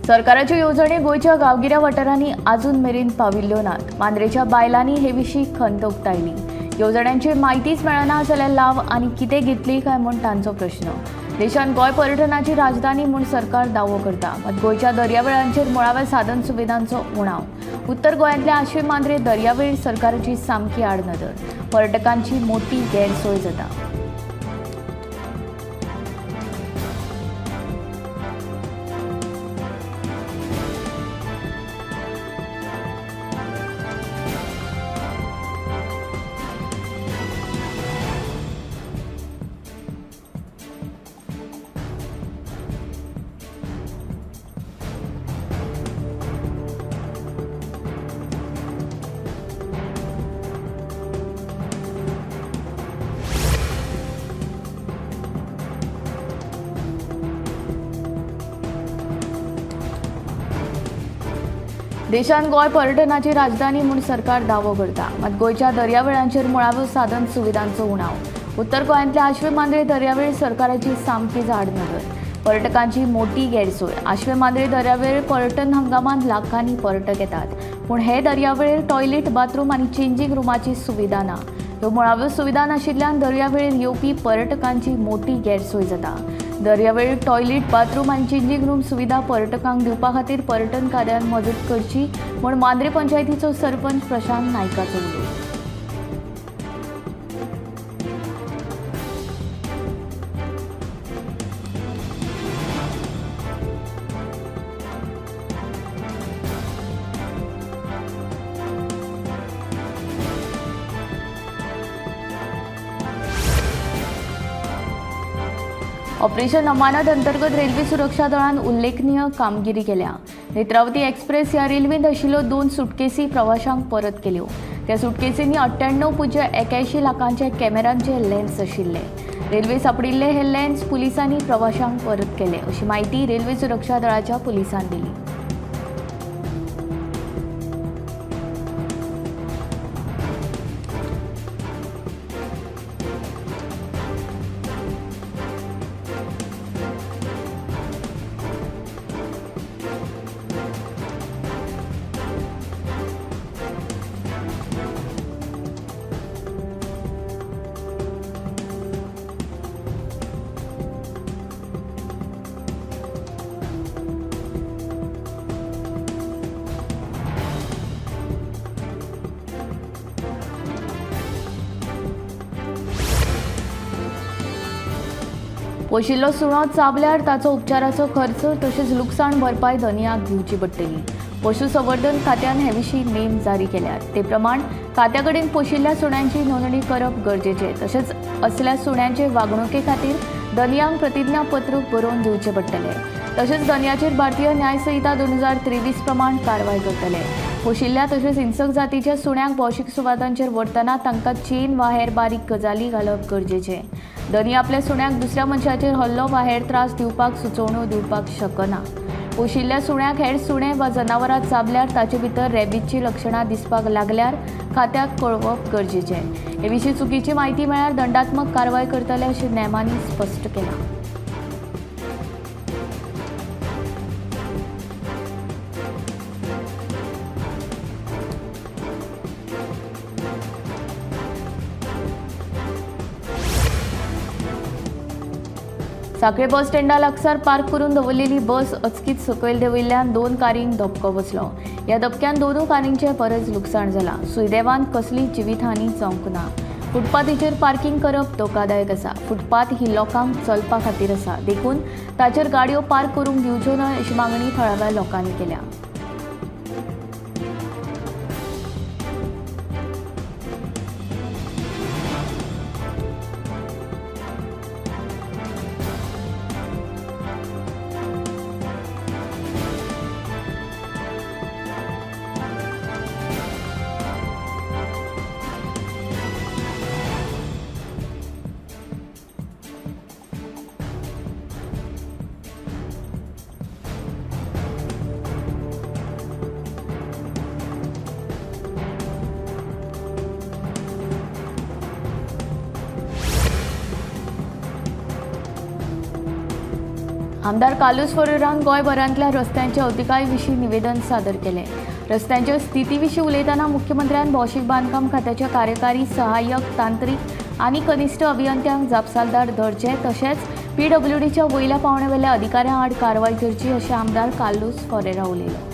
सरकाराच्यो येवजणी गोयच्या गांवगिऱ्या वाठारांनी आजून मेरेन पाविल्ल्यो नात। मांद्रेच्या बायलांनी हे विशीं खंत उक्तायली। येवजण्यांची म्हायतीच मेळना जाल्यार लाव आनी कितें घेतली काय म्हूण तांचो प्रश्न। देशांत गोंय पर्यटनाची राजधानी म्हूण सरकार दावो करता, मात गोंयच्या दर्यावेळांचेर मुळाव्या साधन सुविधांचो उणाव। उत्तर गोंयांतल्या आश्वे मांद्रे दर्यावेळ सरकाराची सामकी आडनदर। पर्यटकांची मोठी गैरसोय जाता। देशांत गोंय पर्यटनाची राजधानी म्हूण सरकार दावो करता, मात गोंयच्या दर्यावेळांचेर मुळाव्यो साधन सुविधांचो उणाव। उत्तर गोंयांतल्या आश्वे मांद्रे दर्यावेळ सरकाराची सामकीच आडनदर। पर्यटकांची मोठी गैरसोय। आश्वे मांद्रे दर्यावेळ पर्यटन हंगामांत लाखांनी पर्यटक येतात, पूण हे दर्यावेळेर टॉयलेट, बाथरूम आनी चेंजिंग रुमाची सुविधा ना। ह्यो मुळाव्यो सुविधा नाशिल्ल्यान दर्यावेळेर येवपी पर्यटकांची मोठी गैरसोय जाता। दर्यावेळेर टॉयलेट, बाथरूम आनी चेंजिंग रूम सुविधा पर्यटकांक दिवपा खातीर पर्यटन खात्यान मजत करची म्हूण मांद्रे पंचायतीचो सरपंच प्रशांत नायकाचो उलो। ऑपरेशन अमानत अंतर्गत रेल्वे सुरक्षा दळान उल्लेखनीय कामगिरी केल्या। नेत्रावती एक्सप्रेस ह्या रेल्वेंत आशिल्ल्यो 2 सुटकेसी प्रवाशांक परत केल्यो। त्या सुटकेसींनी 98.81 लाखांचे कॅमेरांचे लेन्स आशिल्ले। रेल्वे सापडिल्ले हे लेन्स पुलिसांनी प्रवाशांक परत केले, अशी माहिती रेल्वे सुरक्षा दळाच्या पुलिसांनी दिली। पोशिल्लो सुणो चाबल्यार ताचो उपचाराचो खर्च तशेंच लुकसाण भरपाय धनियाक दिवची पडटली। पशुसंवर्धन खात्यान हे विशीं नेम जारी केल्यात। ते प्रमाण खात्या कडेन पोशिल्ल्या सुण्यांची नोंदणी करप गरजेचें, तशेंच असल्या सुण्यांचे वागणुके खातीर धनियांक प्रतिज्ञापत्रक बरोवन दिवचें पडटलें। तशेंच धनियाचेर भारतीय न्याय संहिता 2023 प्रमाण कारवाय करतले। पोशिल्ल्या तशेंच हिंसक जातीच्या सुण्यांक भौशीक सुवातांचेर व्हरतना तांकां चेन वा हेर बारीक गजाली घालप गरजेचें। धनी आपल्या सुण्यांक दुसऱ्या मनशाचेर हल्लो वा हेर त्रास दिवपाक सुचोवण्यो दिवपाक शकना। पोशिल्ल्या सुण्याक हेर सुणे वा जनावरां चाबल्यार ताचे भितर रॅबीजची लक्षणां दिसपाक लागल्यार खात्याक कळवप गरजेचें। हे विशीं चुकीची म्हायती मेळ्ळ्यार दंडात्मक कारवाय करतले अशें नेमांनी स्पश्ट केलां। सांखळे बस स्टँडा लागसार पार्क करून दवरलेली बस अचकीत सकयल देंवयल्ल्यान 2 कारींक धपको बसलो। ह्या धपक्यान 2 कारींचें बरेंच लुकसाण जालां। सुदैवान कसली जिवीतहानी जावंक ना। फुटपाथीचेर पार्किंग करप धोकादायक आसा। फुटपाथ ही लोकांक चलपा खातीर आसा, देखून ताचेर गाडयो पार्क करूंक दिवच्यो न्हय अशी मागणी थळाव्या लोकांनी केल्या। आमदार कालूस फॉरेरान गोंयभरांतल्या रस्त्यांच्या अवतिकाये विशीं निवेदन सादर केलें. रस्त्यांच्या स्थिती विशीं उलयतना मुख्यमंत्र्यान भौशीक बांदकाम खात्याच्या कार्यकारी सहाय्यक तांत्रीक आनी कनिश्ठ अभियंत्यांक जापसालदार धरचे तशेंच PWDच्या वयल्या पावंड्यावेल्या अधिकाऱ्यां आड कारवाय करची अशें आमदार कालूस फॉरेरा उलयलो.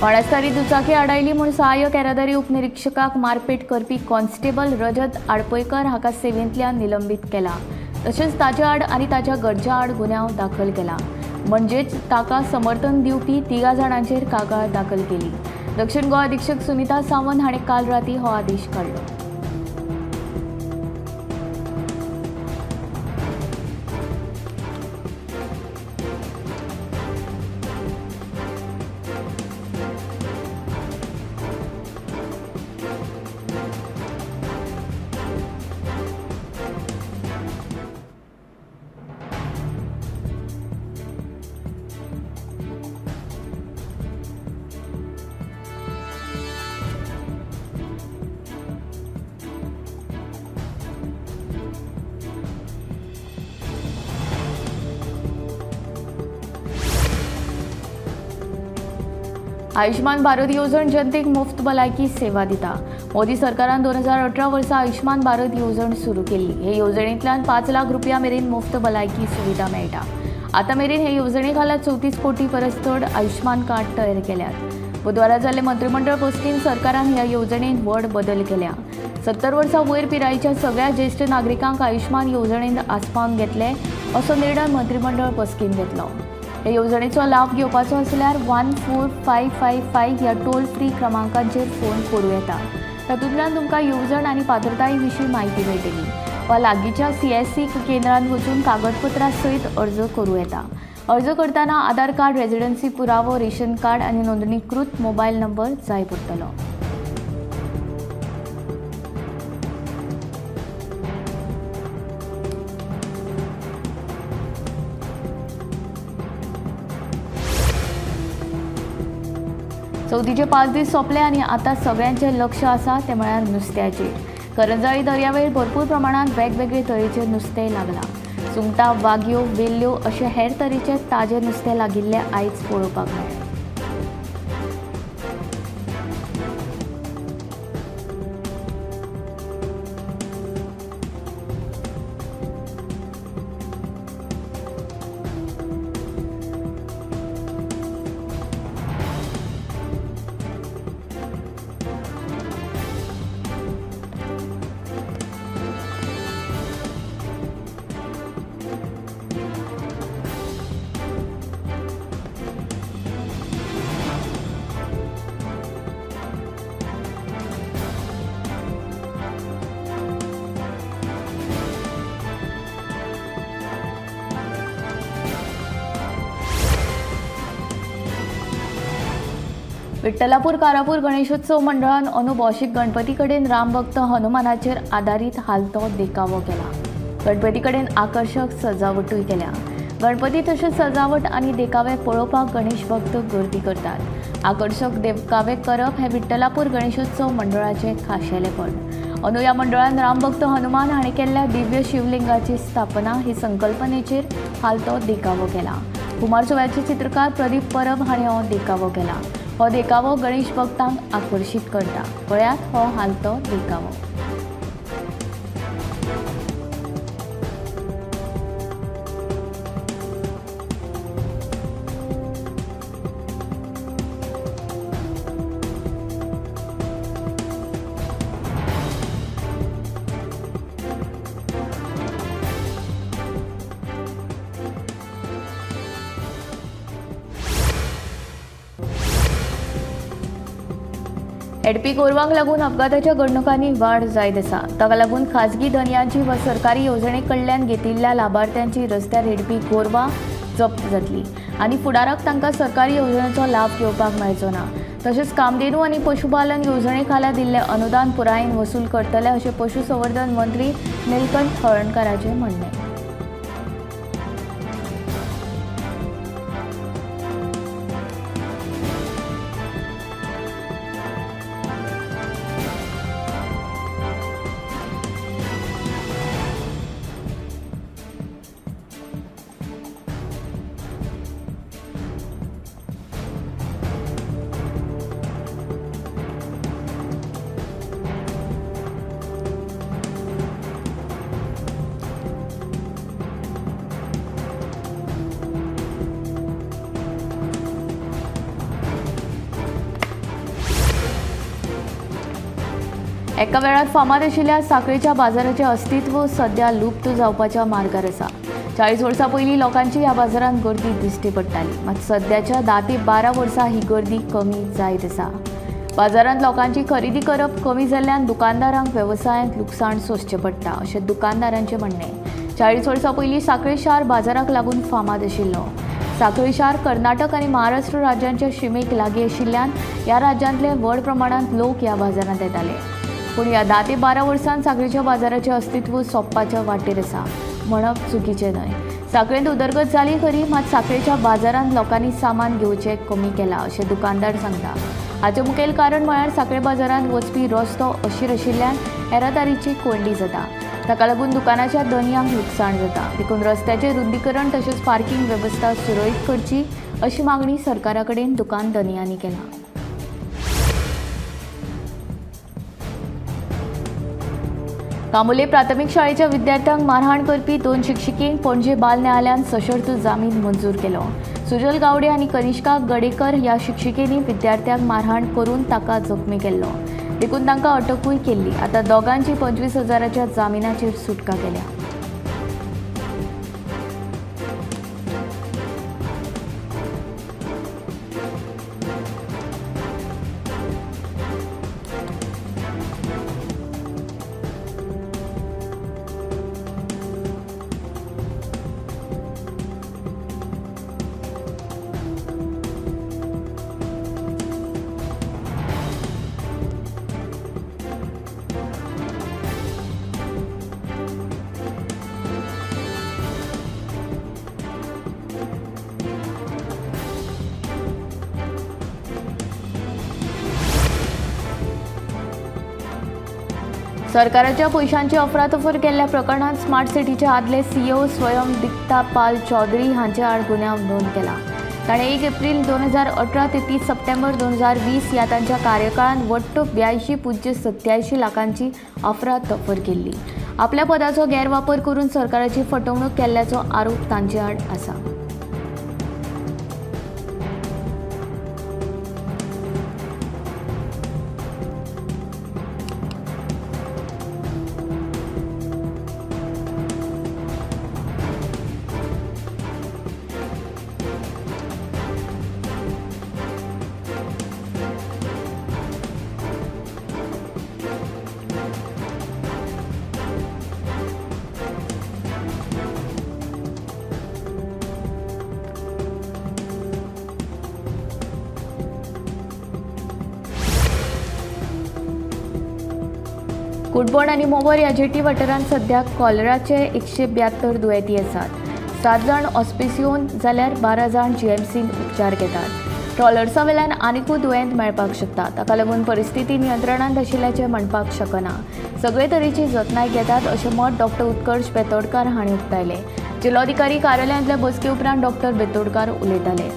बाळास्तारी दुचाकी आडायली म्हूण सहाय्यक येरादारी उपनिरीक्षकाक मारपेट करपी कॉन्स्टेबल रजत आडपयकर हाका सेवेंतल्यान निलंबीत केला. तशेंच ताचे आड आनी ताच्या घरच्या आड गुन्यांव दाखल केला. म्हणजेच ताका समर्थन दिवपी 3 जाणांचेर कागाळ दाखल केली. दक्षिण गोंय अधीक्षक सुनीता सावंत हाणें काल राती हो आदेश काडलो. आयुष्मान भारत येवजण जनतेक मुफ्त भलायकी सेवा दिता. मोदी सरकारान 2018 वर्सा आयुष्मान भारत येवजण सुरू केली. हे येवजणेंतल्यान 5 लाख रुपया मेरेन मुफ्त भलायकी सुविधा मेळटा. आता मेरेन हे येवजणे खाला 34 कोटी परस चड आयुष्मान कार्ड तयार केल्यात. बुधवारा जाल्ले मंत्रिमंडळ बसकेन सरकारान ह्या येवजणेंत व्हड बदल केल्या. 70 वर्सां वयर पिरायेच्या सगळ्या ज्येष्ठ नागरिकांक आयुष्मान येवजणेंत आस्पावन घेतले असो निर्णय मंत्रिमंडळ बसकेन घेतलो. हे येवजणेचो लाभ घेवपाचो असल्यार 14555 ह्या टोल फ्री क्रमांकाचेर फोन करूं येता. तातूंतल्यान तुमकां येवजण आनी पात्रताये विशीं म्हायती मेळटली वा लागींच्या CSC केंद्रांत वचून कागदपत्रां सयत अर्ज करूं येता. अर्ज करतना आधार कार्ड, रेजिडन्सी पुरावो, रेशन कार्ड आनी नोंदणीकृत मोबायल नंबर जाय पडटलो. चवथीचे 5 दीस सोंपले आनी आतां सगळ्यांचें लक्ष आसा तें म्हळ्यार नुस्त्याचेर. करंजाळी दर्यावेळेर भरपूर प्रमाणांत वेगवेगळे तरेचें नुस्तें लागलां. सुंगटां, वाग्यो, वेल्ल्यो अशें हेर तरेचें ताजें नुस्तें लागिल्लें आयज पळोवपाक मेळ्ळें. विठ्ठलापूर कारापूर गणेशोत्सव मंडळान अंदू भौशीक गणपती कडेन रामभक्त हनुमानाचेर आदारीत हालतो देखावो केला. गणपती कडेन आकर्षक सजावटूय केल्या. गणपती तशेंच सजावट आनी देखावे पळोवपाक गणेश भक्त गर्दी करतात. आकर्षक देखावे करप हे विठ्ठलापूर गणेशोत्सव मंडळाचें खाशेलेपण. अंदू ह्या मंडळान रामभक्त हनुमान हाणें केल्ल्या दिव्य शिवलिंगाची स्थापना ही संकल्पनेचेर हालतो देखावो केला. कुमारसोव्याचे चित्रकार प्रदीप परब हाणें हो देखावो केला. हो देखावो गणेश भक्तांक आकर्षित करता. पळयात हो हालतो देखावो. एडपी गोरवांक लागून अपघाताच्या घडणुकांनी वाढ जायत आसा। ताका लागून खाजगी धन्यांची वा सरकारी येवजणे कडल्यान घेतिल्ल्या लाभार्थ्यांची रस्त्यार एडपी गोरवां जप्त जातली आनी फुडाराक तांकां सरकारी येवजणेचो लाभ घेवपाक मेळचो ना। तशेंच कामधेनू आनी पशुपालन येवजणे खाला दिल्ले अनुदान पुरायेन वसूल करतले अशें पशुसंवर्धन मंत्री निलकंठ हळर्णकाराचें म्हणणें। एका वेळार फामाद आशिल्ल्या साखळेच्या बाजाराचें अस्तित्व सध्या लुप्त जावपाच्या मार्गार आसा। 40 वर्सां पयलीं लोकांची ह्या बाजारांत गर्दी दिश्टी पडटाली, मात सध्याच्या 10 ते 12 वर्सां ही गर्दी कमी जायत आसा। बाजारांत लोकांची खरेदी करप कमी जाल्ल्यान दुकानदारांक वेवसायांत लुकसाण सोंसचें पडटा अशें दुकानदारांचें म्हणणें। 40 वर्सां पयलीं सांखळी शार बाजाराक लागून फामाद आशिल्लो। सांखळी शार कर्नाटक आनी महाराष्ट्र राज्यांच्या शिमेक लागीं आशिल्ल्यान ह्या राज्यांतले व्हड प्रमाणांत लोक ह्या बाजारांत येताले। पूण ह्या 10 ते 12 वर्सांत सांखळेच्या बाजाराचें अस्तित्व सोंपपाच्या वाटेर आसा म्हणप चुकीचें न्हय। सांखळेंत उदरगत जाली खरी, मात सांखळेच्या बाजारांत लोकांनी सामान घेवचें कमी केलां अशें दुकानदार सांगता। हाचें मुखेल कारण म्हळ्यार सांखळे बाजारांत वचपी रस्तो अशीर आशिल्ल्यान येरादारीची कोंडी जाता। ताका लागून दुकानाच्या धन्यांक लुकसाण जाता। देखून रस्त्याचें रुंदीकरण तशेंच पार्किंग वेवस्था सुरळीत करची अशी मागणी सरकारा कडेन दुकान धनियांनी केला। कामोले प्राथमीक शाळेच्या विद्यार्थ्यांक मारहाण करपी 2 शिक्षिकेंक पणजे बाल न्यायालयान सशर्त जामीन मंजूर केलो। सुजल गावडे आनी कनिष्का गडेकर ह्या शिक्षिकेनी विद्यार्थ्यांक मारहाण करून ताका जखमी केल्लो, देखून तांकां अटकूय केल्ली। आतां दोगांची 25,000च्या जामिनाचेर सुटका केल्या। सरकाराच्या पैशांची अफरातफर केल्ल्या प्रकरणात स्मार्ट सिटीचे आदले सीईओ स्वयं दिक्ता पाल चौधरी हांचे आड गुन्यांव नोंद केला। ताणें 1 एप्रिल 2018 ते 30 सप्टेंबर 2020 ह्या तांच्या कार्यकाळात वट्ट 82.87 लाखांची अफरातफर केल्ली। आपल्या पदाचो गैरवापर करून सरकाराची फटवणूक केल्ल्याचो आरोप तांचे आड आसा। कुडबोण आनी मोवर ह्या जेटी वाठारांत सध्या कॉलराचे 172 दुयेंती आसात। 7 जाण ऑस्पिसियोन जाल्यार 12 जाण जीएमसीन उपचार घेतात। ट्रॉलर्सा वेल्यान आनीकूय दुयेंत मेळपाक शकता, ताका लागून परिस्थिती नियंत्रणांत आशिल्ल्याचें म्हणपाक शकना। सगळे तरेची जतनाय घेतात अशें मत डॉक्टर उत्कर्ष बेतोडकार हांणी उक्तायलें। जिल्लोधिकारी कार्यालयांतल्या बसके उपरांत डॉक्टर बेतोडकार उलयताले।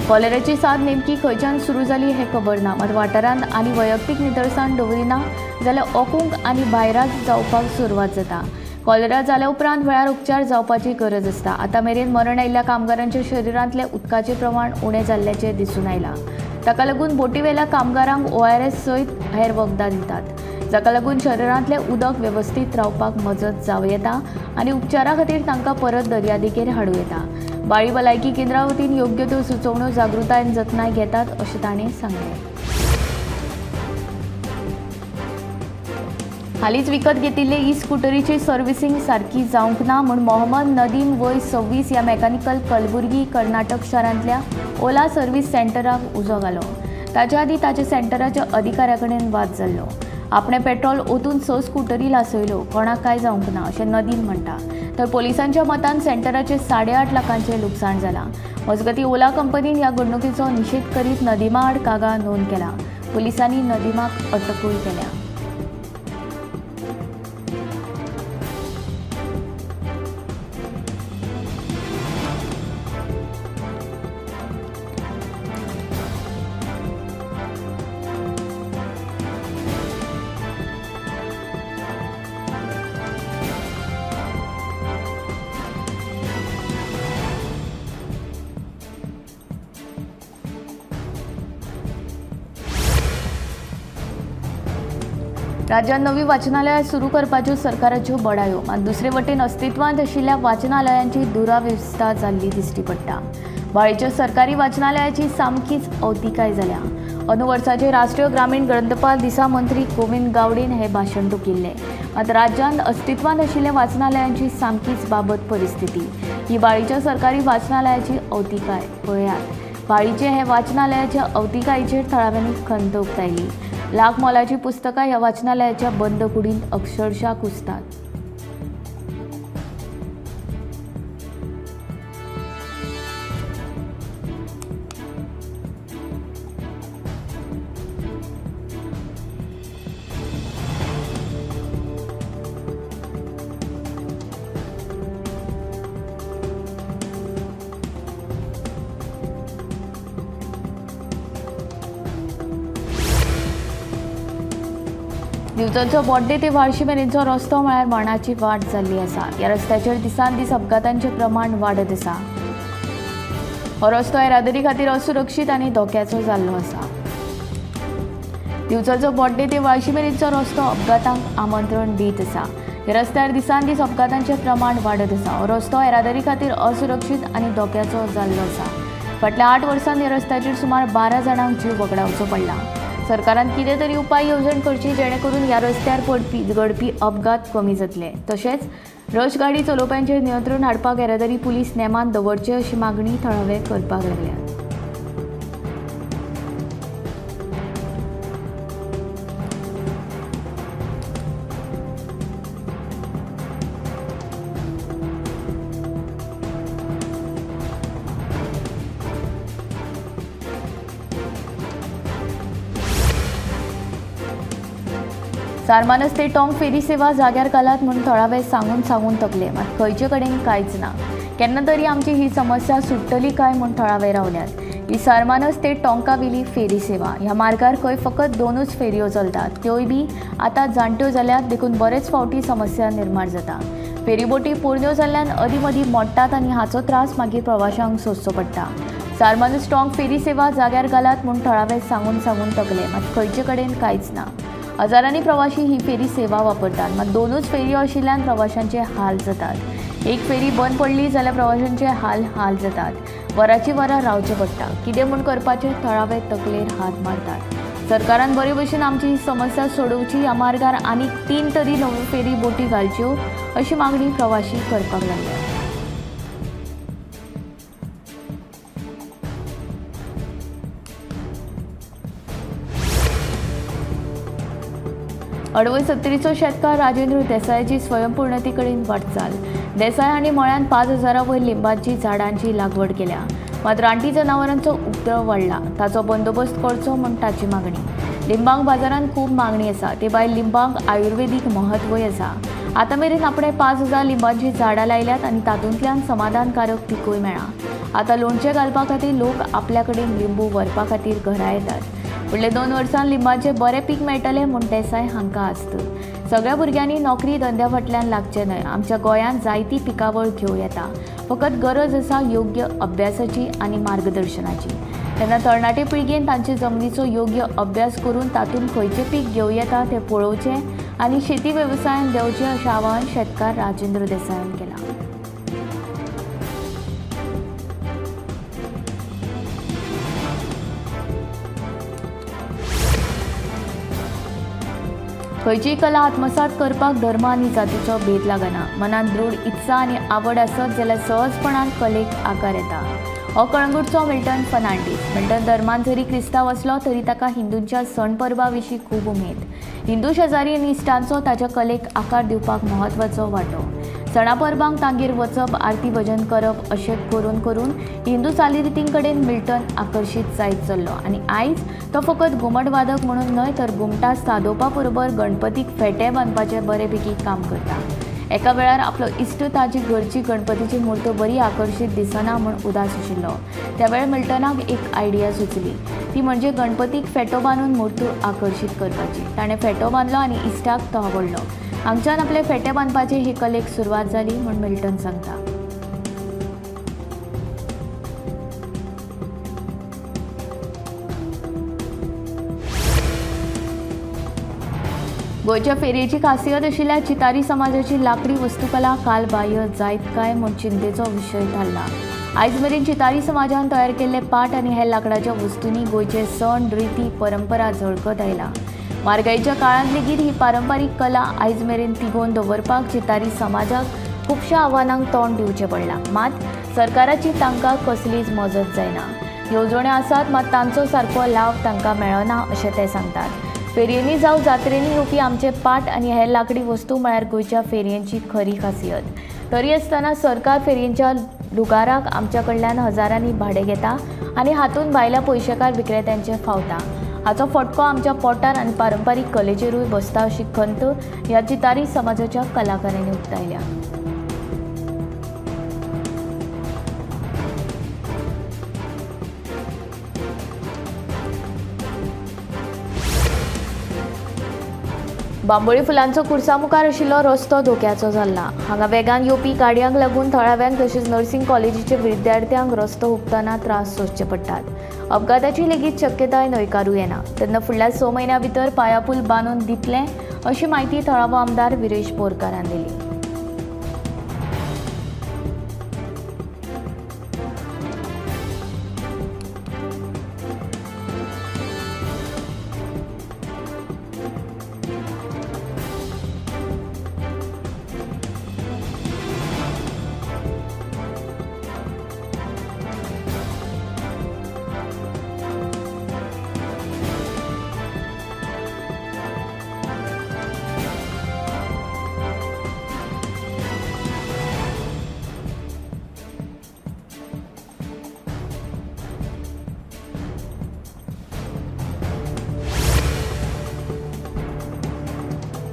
कॉलराची साथ नेमकी खंयच्यान सुरू जाली हें खबर ना, मात वाठारांत आनी वैयक्तीक नितळसाण दवरिना जाल्यार ओकूंक आनी भायरात जावपाक सुरवात जाता। कॉलरा जाल्या उपरांत वेळार उपचार जावपाची गरज आसता। आतां मेरेन मरण आयिल्ल्या कामगारांच्या शरिरांतले उदकाचें प्रमाण उणें जाल्ल्याचें दिसून आयलां। ताका लागून बोटीवेल्या कामगारांक ORS सयत हेर वखदां दितात, जाका लागून शरिरांतलें उदक वेवस्थीत रावपाक मजत जावं येता आनी उपचारा खातीर तांकां परत दर्यादेगेर हाडूं येता। बाळी भलायकी केंद्रा वतीन योग्य त्यो सुचोवण्यो जागृतायेन जतनाय घेतात अशें ताणें सांगलें। हालींच विकत घेतिल्ले ई स्कूटरीची सर्व्हिसिंग सारकी जावंक ना म्हूण मोहम्मद नदीम वय 26 ह्या मेकॅनिकल कलबुर्गी कर्नाटक शारांतल्या ओला सर्व्हिस सेंटराक उजो घालो। ताचे आदीं ताच्या सेंटराच्या अधिकाऱ्या कडेन वाद जाल्लो। आपणे पेट्रोल ओतून 6 स्कूटरी लासयल्यो, कोणाक काय जावंक ना अशें नदीम म्हणटा। तर पोलिसांच्या मतान सेंटराचे 8.5 लाखांचें लुकसाण जालां। मजगतीं ओला कंपनीन ह्या घडणुकीचो निशेध करीत नदीमा आड कागाळ नोंद केला। पोलिसांनी नदीमाक अटकूय केल्या। राज्यात नवी वाचनालयां सुरू करपाच्यो सरकाराच्यो बडायो, मात दुसरे वटेन अस्तित्वांत आशिल्ल्या वाचनालयांची दुरावस्था जाल्ली दिश्टी पडटा। बाळेच्या सरकारी वाचनालयाची सामकीच अवतिकाय जाल्या। अंदू वर्साचे राष्ट्रीय ग्रामीण ग्रंथपाल दिसा मंत्री गोविंद गावडेन हे भाशण तोकिल्ले। मात राज्यांत अस्तित्वांत आशिल्ल्या वाचनालयांची सामकीच बाबत परिस्थिती। ही बाळेच्या सरकारी वाचनालयाची अवतिकाय पळयात। बाळीचे हे वाचनालयाच्या अवतिकायेचेर थळाव्यांनी खंत उक्तायली। लाख मोलाची पुस्तकां ह्या वाचनालयाच्या बंद कुडींत अक्षरशः कुसतात। दिवचलचो बोड्डे ते वाळशी मेरेनचो रस्तो म्हळ्यार मरणाची वाट जाल्ली आसा। ह्या रस्त्याचेर दिसान दीस अपघातांचें प्रमाण वाडत आसा। हो रस्तो येरादारी खातीर असुरक्षीत आनी धोक्याचो जाल्लो आसा। दिवचलचो बोड्डे ते वाळशी मेरेनचो रस्तो अपघातांक आमंत्रण दीत आसा। ह्या रस्त्यार दिसान दीस अपघातांचें प्रमाण वाडत आसा। हो रस्तो येरादारी खातीर असुरक्षीत आनी धोक्याचो जाल्लो आसा। फाटल्या 8 वर्सांत ह्या रस्त्याचेर सुमार 12 जाणांक जीव वगडावचो पडला। सरकारान कितें तरी उपाय येवजण करची जेणे करून ह्या रस्त्यार घडपी अपघात कमी जातले। तशेंच रश गाडी चलोवप्यांचेर नियंत्रण हाडपाक येरादारी पुलीस नेमान दवरचे अशी मागणी थळावे करपाक लागल्यात। सारमानस ते टोंक फेरी सेवा जाग्यार घालात म्हणून थळावे सांगून तकले, मात खंयचे कडेन कांयच ना। केन्ना तरी आमची ही समस्या सुट्टली काय म्हूण थळावे रावल्यात। ही सारमानस ते टोंका वेली फेरी सेवा ह्या मार्गार खंय फकत 2च फेरयो चलतात, त्योय बी आतां जाणट्यो जाल्यात देखून बरेच फावटी समस्या निर्माण जाता। फेरीबोटी पोरण्यो जाल्ल्यान अदीं मदीं मोडटात आनी हाचो त्रास मागीर प्रवाशांक सोंसचो पडटा। सारमानस टोंक फेरी सेवा जाग्यार घालात म्हूण थळावे सांगून तकले, मात खंयचे कडेन कांयच ना। हजारांनी प्रवाशी ही फेरी सेवा वापरतात, मात 2च फेरयो आशिल्ल्यान प्रवाशांचे हाल जातात। एक फेरी बंद पडली जाल्यार प्रवाशांचे हाल जातात। वरांची वरां रावचें पडटा। कितें म्हूण करपाचें थळावे तकलेर हात मारतात। सरकारान बरे भशेन आमची ही समस्या सोडोवची, ह्या मार्गार आनीक 3 तरी नव्यो फेरी बोटी घालच्यो अशी मागणी प्रवाशी करपाक लागल्यात। अडवय 70चो शेतकार राजेंद्र देसायाची स्वयंपूर्णते कडेन वाटचाल। देसाय हांणी मळ्यान 5000 वयर लिंबाची झाडांची लागवड केल्या, मात रानटी जनावरांचो उपद्रव वाडला, ताचो बंदोबस्त करचो म्हूण ताची मागणी। लिंबांक बाजारांत खूब मागणी आसा, ते भायर लिंबांक आयुर्वेदीक महत्वय आसा। आतां मेरेन आपणे 5000 लिंबांची झाडां लायल्यात आनी तातूंतल्यान समाधानकारक पिकूय मेळ्ळा। आतां लोणचें घालपा खातीर लोक आपल्या कडेन लिंबू व्हरपा खातीर घरा येतात। फुडले 2 वर्सांत लिंबाचे बरें पीक मेळटलें म्हूण देसाय हांकां आस्त। सगळ्या भुरग्यांनी नोकरी धंद्या फाटल्यान लागचें न्हय। आमच्या गोंयांत जायती पिकावळ घेवं येता, फकत गरज आसा योग्य अभ्यासाची आनी मार्गदर्शनाची। तेन्ना तरणाटे पिळगेन तांचे जमनीचो योग्य अभ्यास करून तातूंत खंयचें पीक घेवं येता तें पळोवचें आनी शेती वेवसायांत देंवचें अशें आवाहन शेतकार राजेंद्र देसायान केलां। खंयचीय कला आत्मसात करपाक धर्म आनी जातीचो भेद लागना. मनात दृढ इत्सा आनी आवड आसत जाल्यार सहजपणान कलेक आकार येता. हो कळंगूटचो मिल्टन फर्नांडीस. मिल्टन धर्मान जरी क्रिस्तांव असलो तरी ताका हिंदूंच्या सण परबां विशीं खूब उमेद. हिंदू शेजारी आनी इश्टांचो ताच्या कलेक आकार दिवपाक म्हत्वाचो वांटो. सणा परबांक तांगेर वचप, आरती भजन करप अशें करून करून हिंदू चालीरितीं कडेन मिल्टन आकर्शीत जायत चल्लो आनी आयज तो फकत घुमट वादक म्हणून न्हय तर घुमटां सादोवपा बरोबर गणपतीक फेटे बांदपाचें बरेपैकी काम करता. एका वेळार आपलो इश्ट ताची घरची गणपतीची मूर्त बरी आकर्शीत दिसना म्हूण उदास आशिल्लो. त्या वेळार मिल्टनाक एक आयडिया सुचली. ती म्हणजे गणपतीक फेटो बांदून मूर्त आकर्शीत करपाची. ताणें फेटो बांदलो आनी इश्टाक तो आवडलो. हांगच्यान आपले फेटे बांदपाचे हे कलेक सुरवात जाली म्हूण मिल्टन सांगता. गोंयच्या फेरयेची खासियत आशिल्ल्या चितारी समाजाची लाकडी वस्तुकला काल बाह्य जायत काय म्हूण चिंतेचो विशय थारला. आयज मेरेन चितारी समाजान तयार केल्ले पाट आनी हेर लाकडाच्या वस्तूंनी गोंयचे सण, रिती, परंपरा झळकत आयला. म्हारगायेच्या काळांत लेगीत ही पारंपारीक कला आयज मेरेन तिगोवन दवरपाक चितारी समाजाक खुबशा आव्हानांक तोंड दिवचें पडलां. मात सरकाराची तांकां कसलीच मजत जायना. येवजण्यो आसात मात तांचो सारको लाव तांकां मेळना अशें ते सांगतात. फेरयेंनी जावं जात्रेनी येवपी आमचे पाट आनी हेर लाकडी वस्तू म्हळ्यार गोंयच्या फेरयेंची खरी खासियत. तरी आसतना सरकार फेरयेंच्या लुगाराक आमच्या कडल्यान हजारांनी भाडें घेता आनी हातूंत भायल्या पयशेकार विक्रेत्यांचे फावता. हाचो फटको आमच्या पोटार आनी पारंपारीक कलेचेरूय बसता अशी खंत ह्या चितारी समाजाच्या कलाकारांनी उक्तायल्या. बांबोळी फुलांचो खुर्सा मुखार आशिल्लो रस्तो धोक्याचो जाल्ला. हांगा वेगान येवपी गाडयांक लागून थळाव्यांक तशेंच नर्सिंग कॉलेजीच्या विद्यार्थ्यांक रस्तो हुपतना त्रास सोंसचे पडटात. अपघाताची लेगीत शक्यताय न्हयकारूं येना. तेन्ना फुडल्या 6 म्हयन्यां भितर पायापूल बांदून दितले अशी माहिती थळावो आमदार विरेश बोरकारान दिली.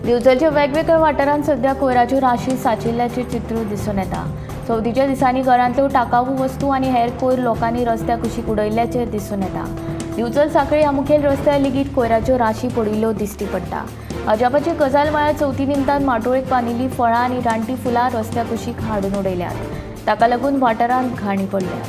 दिवचलच्या वेगवेगळ्या वाठारांत सध्या कोयराच्यो राशी साचिल्ल्याचे चित्र दिसून येता. चवथीच्या दिसांनी घरांतल्यो टाकावू वस्तू आनी हेर कोयर लोकांनी रस्त्याक कुशीक उडयल्ल्याचे दिसून येता. दिवचल सांखळी ह्या मुखेल रस्त्यार लेगीत कोयराच्यो राशी पडिल्ल्यो दिश्टी पडटा. अजापाची गजाल म्हळ्यार चवथी निमतान माटोळेक बांदिल्लीं फळां आनी रानटी फुलां रस्त्या कुशीक हाडून उडयल्यात. ताका लागून वाठारांत घाणी पडल्या.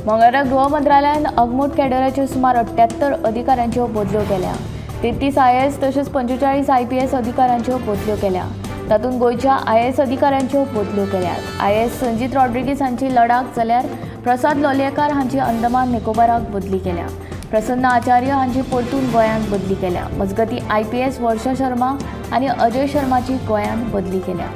मंगळारा गृह मंत्रालयान अगमोट कॅडराच्यो सुमार 78 अधिकाऱ्यांच्यो बदल्यो केल्या. 33 IAS तशेंच 45 IPS अधिकाऱ्यांच्यो बदल्यो केल्या. तातूंत गोंयच्या IAS अधिकाऱ्यांच्यो बदल्यो केल्यात. IAS संजीत रॉड्रिगीस हांची लडाख जाल्यार प्रसाद लोलयेकार हांची अंदमान निकोबाराक बदली केल्या. प्रसन्न आचार्य हांची परतून गोंयांत बदली केल्या. मजगतीं IPS वर्षा शर्मा आनी अजय शर्माची गोंयांत बदली केल्या.